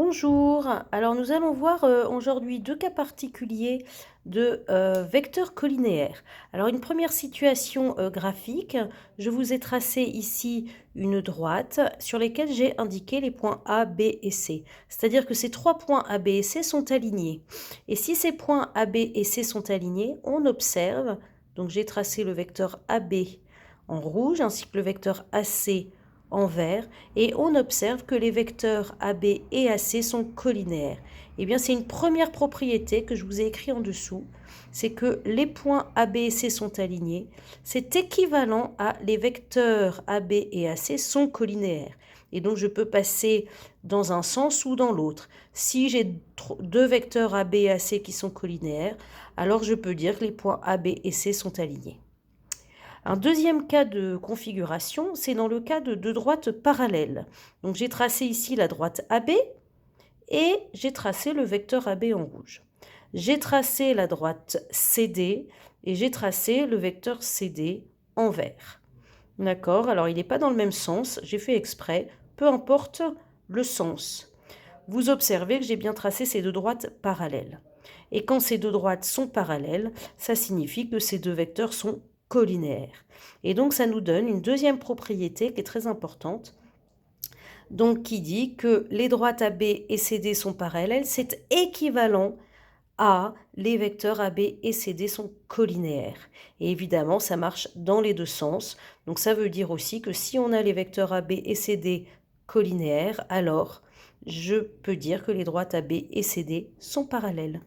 Bonjour, alors nous allons voir aujourd'hui deux cas particuliers de vecteurs collinéaires. Alors une première situation graphique, je vous ai tracé ici une droite sur laquelle j'ai indiqué les points A, B et C. C'est-à-dire que ces trois points A, B et C sont alignés. Et si ces points A, B et C sont alignés, on observe, donc j'ai tracé le vecteur AB en rouge ainsi que le vecteur AC en vert, et on observe que les vecteurs AB et AC sont collinéaires. Eh bien, c'est une première propriété que je vous ai écrit en dessous, c'est que les points AB et C sont alignés. C'est équivalent à les vecteurs AB et AC sont collinéaires. Et donc, je peux passer dans un sens ou dans l'autre. Si j'ai deux vecteurs AB et AC qui sont collinéaires, alors je peux dire que les points AB et C sont alignés. Un deuxième cas de configuration, c'est dans le cas de deux droites parallèles. Donc j'ai tracé ici la droite AB et j'ai tracé le vecteur AB en rouge. J'ai tracé la droite CD et j'ai tracé le vecteur CD en vert. D'accord? Alors il n'est pas dans le même sens, j'ai fait exprès, peu importe le sens. Vous observez que j'ai bien tracé ces deux droites parallèles. Et quand ces deux droites sont parallèles, ça signifie que ces deux vecteurs sont collinéaires. Et donc ça nous donne une deuxième propriété qui est très importante, donc qui dit que les droites AB et CD sont parallèles, c'est équivalent à les vecteurs AB et CD sont collinéaires. Et évidemment, ça marche dans les deux sens. Donc ça veut dire aussi que si on a les vecteurs AB et CD collinéaires, alors je peux dire que les droites AB et CD sont parallèles.